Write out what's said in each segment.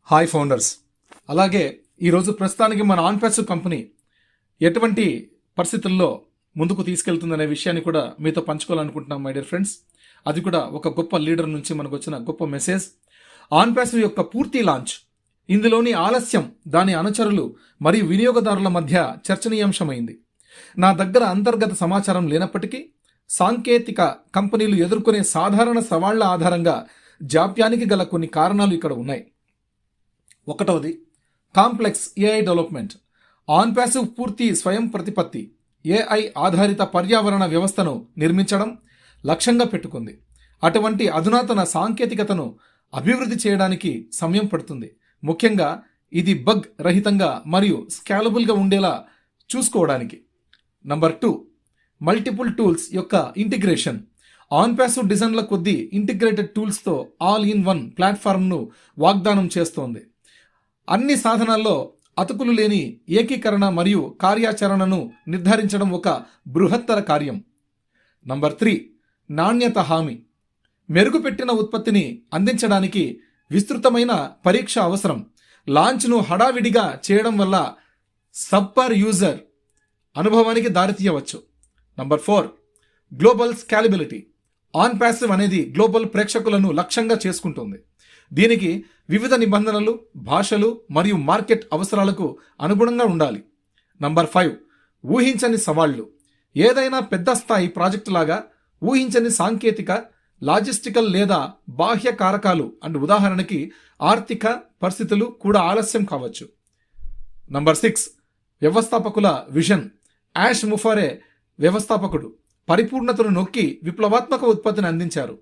Hi founders. అలాగే ఈరోజు ప్రస్తుతానికి మన ఆన్పాసివ్ కంపెనీ ఎటువంటి పరిస్థితుల్లో ముందుకు తీసుకెళ్తుందనే విషయాన్ని కూడా మీతో పంచుకోవాలనుకుంటున్నాం మై డియర్ ఫ్రెండ్స్. అది కూడా ఒక గొప్ప లీడర్ నుంచి మనకు వచ్చిన గొప్ప మెసేజ్. ఆన్పాసివ్ యొక్క పూర్తి లాంచ్, ఇందులోని ఆలస్యం దాని అనుచరులు మరియు వినియోగదారుల మధ్య చర్చనీయాంశమైంది. నా దగ్గర అంతర్గత సమాచారం లేనప్పటికీ సాంకేతిక కంపెనీలు ఎదుర్కొనే సాధారణ సవాళ్ల ఆధారంగా జాప్యానికి గల కొన్ని కారణాలు ఇక్కడ ఉన్నాయి. ఒకటవది కాంప్లెక్స్ ఏఐ డెవలప్మెంట్. ఆన్పాసివ్ పూర్తి స్వయం ప్రతిపత్తి ఏఐ ఆధారిత పర్యావరణ వ్యవస్థను నిర్మించడం లక్ష్యంగా పెట్టుకుంది. అటువంటి అధునాతన సాంకేతికతను అభివృద్ధి చేయడానికి సమయం పడుతుంది. ముఖ్యంగా ఇది బగ్ రహితంగా మరియు స్కేలబుల్గా ఉండేలా చూసుకోవడానికి. నంబర్ 2, మల్టిపుల్ టూల్స్ యొక్క ఇంటిగ్రేషన్. ఆన్పాసివ్ డిజైన్ల కొద్దీ ఇంటిగ్రేటెడ్ టూల్స్తో ఆల్ ఇన్ వన్ ప్లాట్ఫామ్ను వాగ్దానం చేస్తోంది. అన్ని సాధనాల్లో అతుకులు లేని ఏకీకరణ మరియు కార్యాచరణను నిర్ధారించడం ఒక బృహత్తర కార్యం. నంబర్ 3, నాణ్యత హామీ. మెరుగుపెట్టిన ఉత్పత్తిని అందించడానికి విస్తృతమైన పరీక్ష అవసరం. లాంచ్ను హడావిడిగా చేయడం వల్ల సబ్పర్ యూజర్ అనుభవానికి దారితీయవచ్చు. Number 4, global scalability. ఆన్పాసివ్ అనేది గ్లోబల్ ప్రేక్షకులను లక్ష్యంగా చేసుకుంటుంది. దీనికి వివిధ నిబంధనలు, భాషలు మరియు మార్కెట్ అవసరాలకు అనుగుణంగా ఉండాలి. నంబర్ 5, ఊహించని సవాళ్లు. ఏదైనా పెద్ద స్థాయి ప్రాజెక్టు లాగా ఊహించని సాంకేతిక, లాజిస్టికల్ లేదా బాహ్య కారకాలు ఉదాహరణకి ఆర్థిక పరిస్థితులు కూడా ఆలస్యం కావచ్చు. నంబర్ 6, వ్యవస్థాపకుల విజన్. యాష్ ముఫరే వ్యవస్థాపకుడు పరిపూర్ణతను నొక్కి విప్లవాత్మక ఉత్పత్తిని అందించారు.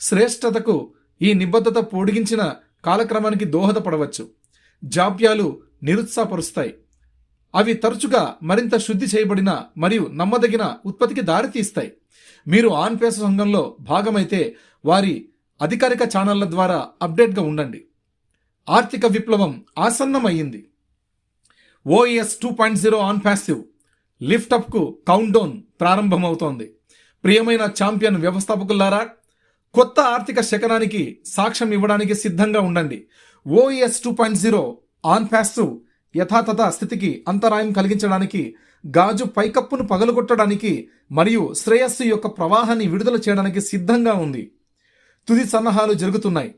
శ్రేష్టతకు ఈ నిబద్ధత పొడిగించిన కాలక్రమానికి దోహదపడవచ్చు. జాప్యాలు నిరుత్సాహపరుస్తాయి. అవి తరచుగా మరింత శుద్ధి చేయబడిన మరియు నమ్మదగిన ఉత్పత్తికి దారితీస్తాయి. మీరు ఆన్పాసివ్ సంఘంలో భాగమైతే వారి అధికారిక ఛానళ్ల ద్వారా అప్డేట్గా ఉండండి. ఆర్థిక విప్లవం ఆసన్నమయ్యింది. ఓఎస్ 2.0 ఆన్పాసివ్ లిఫ్టప్కు కౌంట్డౌన్ ప్రారంభమవుతోంది. ప్రియమైన ఛాంపియన్ వ్యవస్థాపకులారా, కొత్త ఆర్థిక శకనానికి సాక్ష్యం ఇవ్వడానికి సిద్ధంగా ఉండండి. ఓఎస్ 2.0 ఆన్పాసివ్ యథాతథ స్థితికి అంతరాయం కలిగించడానికి, గాజు పైకప్పును పగలగొట్టడానికి మరియు శ్రేయస్సు యొక్క ప్రవాహాన్ని విడుదల చేయడానికి సిద్ధంగా ఉంది. తుది సన్నాహాలు జరుగుతున్నాయి.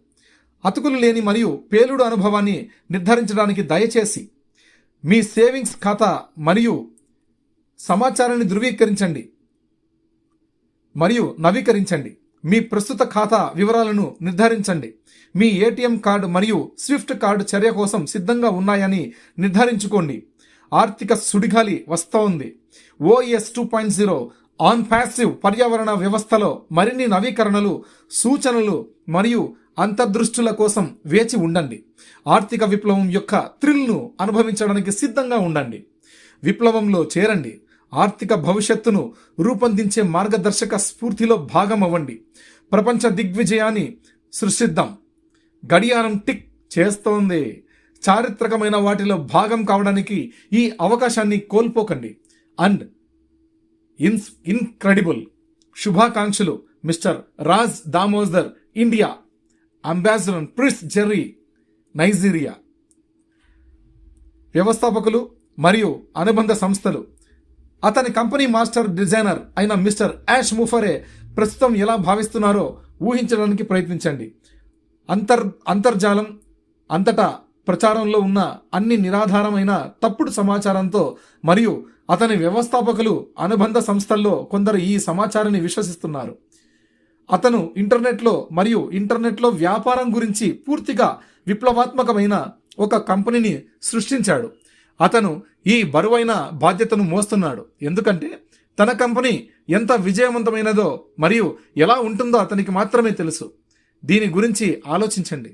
అతుకులు లేని మరియు పేలుడు అనుభవాన్ని నిర్ధారించడానికి దయచేసి మీ సేవింగ్స్ ఖాతా మరియు సమాచారాన్ని ధృవీకరించండి మరియు నవీకరించండి. మీ ప్రస్తుత ఖాతా వివరాలను నిర్ధారించండి. మీ ఏటీఎం కార్డు మరియు స్విఫ్ట్ కార్డు చర్య కోసం సిద్ధంగా ఉన్నాయని నిర్ధారించుకోండి. ఆర్థిక సుడిగాలి వస్తోంది. ఓఎస్ 2.0 ఆన్పాసివ్ పర్యావరణ వ్యవస్థలో మరిన్ని నవీకరణలు, సూచనలు మరియు అంతర్దృష్టుల కోసం వేచి ఉండండి. ఆర్థిక విప్లవం యొక్క థ్రిల్ను అనుభవించడానికి సిద్ధంగా ఉండండి. విప్లవంలో చేరండి. ఆర్థిక భవిష్యత్తును రూపొందించే మార్గదర్శక స్ఫూర్తిలో భాగం అవ్వండి. ప్రపంచ దిగ్విజయాన్ని సృష్టిద్దాం. గడియారం టిక్ చేస్తోంది. చారిత్రకమైన వాటిలో భాగం కావడానికి ఈ అవకాశాన్ని కోల్పోకండి. అండ్ ఇన్క్రెడిబుల్ శుభాకాంక్షలు. Mister Raj Damodar, India ambassador, prince Jerry, Nigeria. వ్యవస్థాపకులు మరియు అనుబంధ సంస్థలు. అతని కంపెనీ మాస్టర్ డిజైనర్ అయిన మిస్టర్ యాష్ ముఫరే ప్రస్తుతం ఎలా భావిస్తున్నారో ఊహించడానికి ప్రయత్నించండి. అంతర్జాలం అంతటా ప్రచారంలో ఉన్న అన్ని నిరాధారమైన తప్పుడు సమాచారంతో మరియు అతని వ్యవస్థాపకులు అనుబంధ సంస్థల్లో కొందరు ఈ సమాచారాన్ని విశ్వసిస్తున్నారు. అతను ఇంటర్నెట్లో వ్యాపారం గురించి పూర్తిగా విప్లవాత్మకమైన ఒక కంపెనీని సృష్టించాడు. అతను ఈ బరువైన బాధ్యతను మోస్తున్నాడు, ఎందుకంటే తన కంపెనీ ఎంత విజయవంతమైనదో మరియు ఎలా ఉంటుందో అతనికి మాత్రమే తెలుసు. దీని గురించి ఆలోచించండి.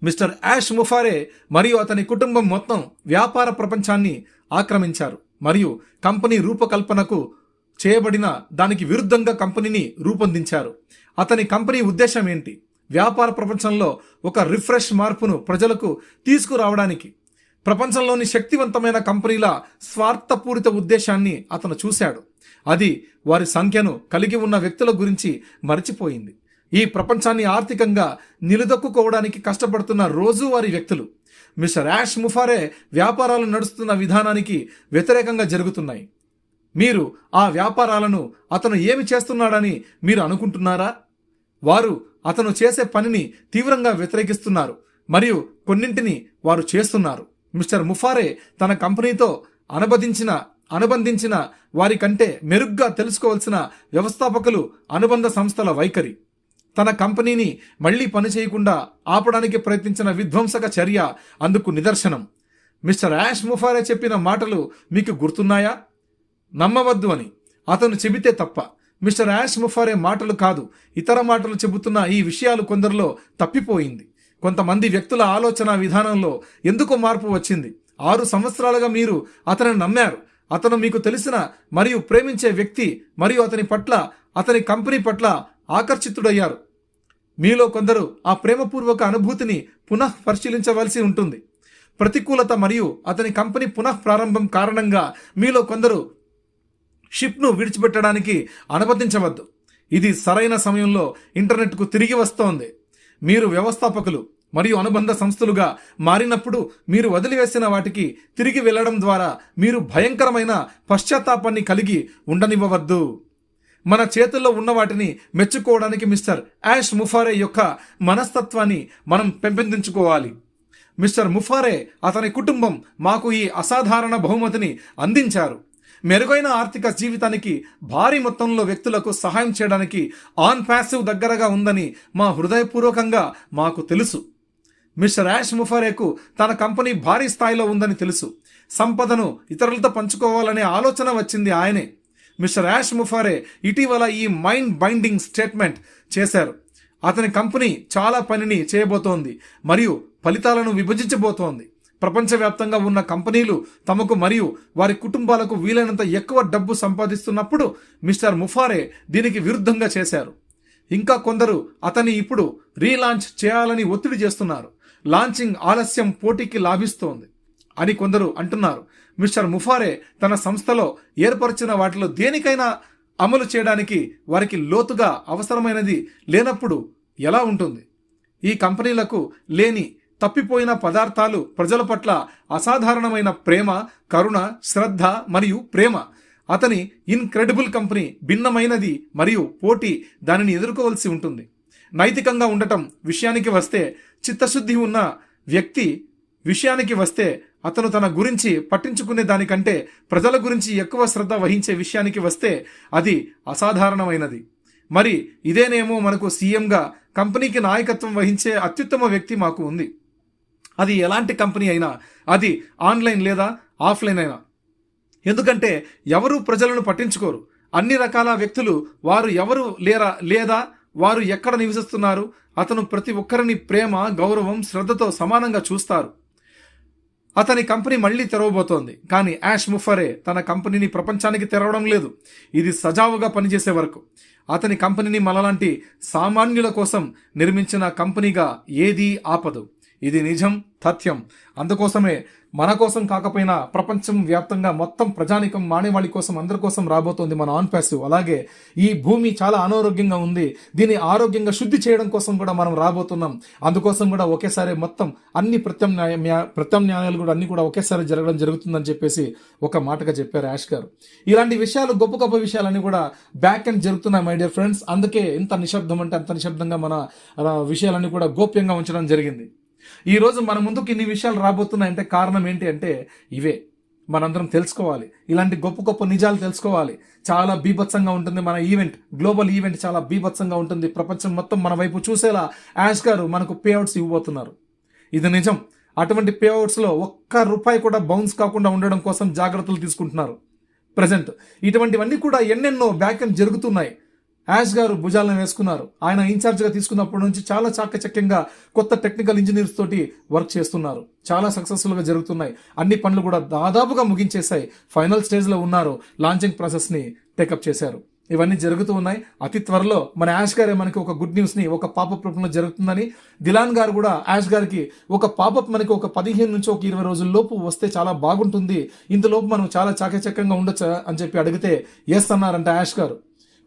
మిస్టర్ యాష్ ముఫరే మరియు అతని కుటుంబం మొత్తం వ్యాపార ప్రపంచాన్ని ఆక్రమించారు మరియు కంపెనీ రూపకల్పనకు చేయబడిన దానికి విరుద్ధంగా కంపెనీని రూపొందించారు. అతని కంపెనీ ఉద్దేశం ఏంటి? వ్యాపార ప్రపంచంలో ఒక రిఫ్రెష్ మార్పును ప్రజలకు తీసుకురావడానికి. ప్రపంచంలోని శక్తివంతమైన కంపెనీల స్వార్థపూరిత ఉద్దేశాన్ని అతను చూశాడు. అది వారి సంఖ్యను కలిగి ఉన్న వ్యక్తుల గురించి మరచిపోయింది. ఈ ప్రపంచాన్ని ఆర్థికంగా నిలదొక్కుకోవడానికి కష్టపడుతున్న రోజువారీ వ్యక్తులు. మిస్టర్ యాష్ ముఫారే వ్యాపారాలు నడుస్తున్న విధానానికి వ్యతిరేకంగా జరుగుతున్నాయి. మీరు ఆ వ్యాపారాలను అతను ఏమి చేస్తున్నాడని మీరు అనుకుంటున్నారా? వారు అతను చేసే పనిని తీవ్రంగా వ్యతిరేకిస్తున్నారు మరియు కొన్నింటిని వారు చేస్తున్నారు. మిస్టర్ ముఫారే తన కంపెనీతో అనుబంధించిన వారి కంటే మెరుగ్గా తెలుసుకోవాల్సిన వ్యవస్థాపకులు అనుబంధ సంస్థల వైఖరి. తన కంపెనీని మళ్లీ పనిచేయకుండా ఆపడానికి ప్రయత్నించిన విధ్వంసక చర్య అందుకు నిదర్శనం. మిస్టర్ యాష్ ముఫారే చెప్పిన మాటలు మీకు గుర్తున్నాయా? నమ్మవద్దు అని అతను చెబితే తప్ప. మిస్టర్ యాష్ ముఫారే మాటలు కాదు, ఇతర మాటలు చెబుతున్న ఈ విషయాలు కొందరిలో తప్పిపోయింది. కొంతమంది వ్యక్తుల ఆలోచన విధానంలో ఎందుకు మార్పు వచ్చింది? 6 సంవత్సరాలుగా మీరు అతనిని నమ్మారు. అతను మీకు తెలిసిన మరియు ప్రేమించే వ్యక్తి మరియు అతని కంపెనీ పట్ల ఆకర్షితుడయ్యారు. మీలో కొందరు ఆ ప్రేమపూర్వక అనుభూతిని పునః పరిశీలించవలసి ఉంటుంది. ప్రతికూలత మరియు అతని కంపెనీ పునః ప్రారంభం కారణంగా మీలో కొందరు షిప్ను విడిచిపెట్టడానికి అనుమతించవద్దు. ఇది సరైన సమయంలో ఇంటర్నెట్కు తిరిగి వస్తోంది. మీరు వ్యవస్థాపకులు మరియు అనుబంధ సంస్థలుగా మారినప్పుడు మీరు వదిలివేసిన వాటికి తిరిగి వెళ్లడం ద్వారా మీరు భయంకరమైన పశ్చాత్తాపాన్ని కలిగి ఉండనివ్వవద్దు. మన చేతుల్లో ఉన్న వాటిని మెచ్చుకోవడానికి మిస్టర్ యాష్ ముఫారే యొక్క మనస్తత్వాన్ని మనం పెంపొందించుకోవాలి. మిస్టర్ ముఫారే అతని కుటుంబం మాకు ఈ అసాధారణ బహుమతిని అందించారు. మెరుగైన ఆర్థిక జీవితానికి భారీ మొత్తంలో వ్యక్తులకు సహాయం చేయడానికి ఆన్ ప్యాసివ్ దగ్గరగా ఉందని మా హృదయపూర్వకంగా మాకు తెలుసు. మిస్టర్ యాష్ ముఫారేకు తన కంపెనీ భారీ స్థాయిలో ఉందని తెలుసు. సంపదను ఇతరులతో పంచుకోవాలనే ఆలోచన వచ్చింది ఆయనే. మిస్టర్ యాష్ ముఫారే ఇటీవల ఈ మైండ్ బైండింగ్ స్టేట్మెంట్ చేశారు. అతని కంపెనీ చాలా పనిని చేయబోతోంది మరియు ఫలితాలను విభజించబోతోంది. ప్రపంచవ్యాప్తంగా ఉన్న కంపెనీలు తమకు మరియు వారి కుటుంబాలకు వీలైనంత ఎక్కువ డబ్బు సంపాదిస్తున్నప్పుడు మిస్టర్ ముఫారే దీనికి విరుద్ధంగా చేశారు. ఇంకా కొందరు అతన్ని ఇప్పుడు రీలాంచ్ చేయాలని ఒత్తిడి చేస్తున్నారు. లాంచింగ్ ఆలస్యం పోటీకి లాభిస్తోంది అని కొందరు అంటున్నారు. మిస్టర్ ముఫారే తన సంస్థలో ఏర్పరిచిన వాటిలో దేనికైనా అమలు చేయడానికి వారికి లోతుగా అవసరమైనది లేనప్పుడు ఎలా ఉంటుంది? ఈ కంపెనీలకు లేని తప్పిపోయిన పదార్థాలు ప్రజల పట్ల అసాధారణమైన ప్రేమ, కరుణ, శ్రద్ధ మరియు ప్రేమ. అతని ఇన్క్రెడిబుల్ కంపెనీ భిన్నమైనది మరియు పోటీ దానిని ఎదుర్కోవలసి ఉంటుంది. నైతికంగా ఉండటం విషయానికి వస్తే, చిత్తశుద్ధి ఉన్న వ్యక్తి విషయానికి వస్తే, అతను తన గురించి పట్టించుకునే దానికంటే ప్రజల గురించి ఎక్కువ శ్రద్ధ వహించే విషయానికి వస్తే అది అసాధారణమైనది. మరి ఇదేనేమో మనకు సీఎంగా కంపెనీకి నాయకత్వం వహించే అత్యుత్తమ వ్యక్తి మాకు ఉంది. అది ఎలాంటి కంపెనీ అయినా, అది ఆన్లైన్ లేదా ఆఫ్లైన్ అయినా. ఎందుకంటే ఎవరు ప్రజలను పట్టించుకోరు. అన్ని రకాల వ్యక్తులు వారు ఎవరు లేదా వారు ఎక్కడ నివసిస్తున్నారు, అతను ప్రతి ఒక్కరిని ప్రేమ, గౌరవం, శ్రద్ధతో సమానంగా చూస్తారు. అతని కంపెనీ మళ్లీ తెరవబోతోంది. కానీ యాష్ ముఫారే తన కంపెనీని ప్రపంచానికి తెరవడం లేదు. ఇది సజావుగా పనిచేసే వరకు. అతని కంపెనీని మనలాంటి సామాన్యుల కోసం నిర్మించిన కంపెనీగా ఏదీ ఆపదు. ఇది నిజం, తథ్యం. అందుకోసమే మన కోసం కాకపోయినా ప్రపంచం వ్యాప్తంగా మొత్తం ప్రజానికం, మానేవాళి కోసం, అందరి కోసం రాబోతోంది మన ఆన్ ప్యాసివ్. అలాగే ఈ భూమి చాలా అనారోగ్యంగా ఉంది, దీన్ని ఆరోగ్యంగా శుద్ధి చేయడం కోసం కూడా మనం రాబోతున్నాం. అందుకోసం కూడా ఒకేసారి మొత్తం అన్ని ప్రత్యామ్నాయాలు కూడా అన్ని కూడా ఒకేసారి జరగడం జరుగుతుందని చెప్పేసి ఒక మాటగా చెప్పారు యాష్ గారు. ఇలాంటి విషయాలు, గొప్ప గొప్ప విషయాలన్నీ కూడా బ్యాక్ అండ్ జరుగుతున్నాయి మై డియర్ ఫ్రెండ్స్. అందుకే ఎంత నిశ్శబ్దం అంటే అంత నిశ్శబ్దంగా మన విషయాలన్నీ కూడా గోప్యంగా ఉంచడం జరిగింది. ఈ రోజు మన ముందుకు ఇన్ని విషయాలు రాబోతున్నాయంటే కారణం ఏంటి అంటే ఇవే. మనందరం తెలుసుకోవాలి, ఇలాంటి గొప్ప గొప్ప నిజాలు తెలుసుకోవాలి. చాలా బీభత్సంగా ఉంటుంది మన ఈవెంట్, గ్లోబల్ ఈవెంట్ చాలా బీభత్సంగా ఉంటుంది. ప్రపంచం మొత్తం మన వైపు చూసేలా యాష్ గారు మనకు పేఅవుట్స్ ఇవ్వబోతున్నారు. ఇది నిజం. అటువంటి పేఅవుట్స్లో ₹1 కూడా బౌన్స్ కాకుండా ఉండడం కోసం జాగ్రత్తలు తీసుకుంటున్నారు ప్రజెంట్. ఇటువంటివన్నీ కూడా ఎన్నెన్నో బ్యాక్ అండ్ జరుగుతున్నాయి. యాష్ గారు భుజాలను వేసుకున్నారు. ఆయన ఇన్ఛార్జ్గా తీసుకున్నప్పటి నుంచి చాలా చాకచక్యంగా కొత్త టెక్నికల్ ఇంజనీర్స్ తోటి వర్క్ చేస్తున్నారు. చాలా సక్సెస్ఫుల్గా జరుగుతున్నాయి. అన్ని పనులు కూడా దాదాపుగా ముగించేశాయి. ఫైనల్ స్టేజ్లో ఉన్నారు. లాంచింగ్ ప్రాసెస్ని టేకప్ చేశారు. ఇవన్నీ జరుగుతూ ఉన్నాయి. అతి త్వరలో మన యాష్ గారే మనకి ఒక గుడ్ న్యూస్ని ఒక పాపప్ రూపంలో జరుగుతుందని, దిలాన్ గారు కూడా యాష్ గారికి ఒక పాపప్ మనకి ఒక 15 నుంచి 20 రోజుల లోపు వస్తే చాలా బాగుంటుంది, ఇంతలోపు మనం చాలా చాకచక్యంగా ఉండొచ్చా అని చెప్పి అడిగితే ఎస్ అన్నారంట యాష్ గారు.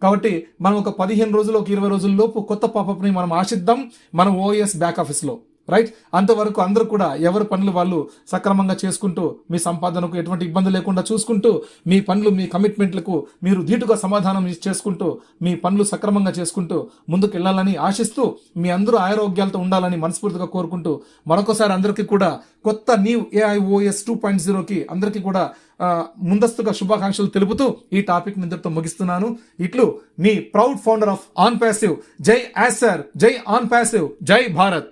కాబట్టి మనం ఒక 15 రోజులు, ఒక 20 రోజుల లోపు కొత్త పాపప్ని మనం ఆశిద్దాం మన ఓఎస్ బ్యాక్ ఆఫీస్లో. రైట్, అంతవరకు అందరూ కూడా ఎవరి పనులు వాళ్ళు సక్రమంగా చేసుకుంటూ మీ సంపాదనకు ఎటువంటి ఇబ్బంది లేకుండా చూసుకుంటూ మీ పనులు, మీ కమిట్మెంట్లకు మీరు ధీటుగా సమాధానం చేసుకుంటూ మీ పనులు సక్రమంగా చేసుకుంటూ ముందుకు వెళ్ళాలని ఆశిస్తూ మీ అందరూ ఆరోగ్యాలతో ఉండాలని మనస్ఫూర్తిగా కోరుకుంటూ మరొకసారి అందరికీ కూడా కొత్త న్యూ AIOS 2.0కి అందరికీ కూడా ముందస్తుగా శుభాకాంక్షలు తెలుపుతూ ఈ టాపిక్ నిందరితో ముగిస్తున్నాను. ఇట్లు మీ proud founder of OnPassive. జై యాసర్, జై ఆన్ ప్యాసివ్, జై భారత్.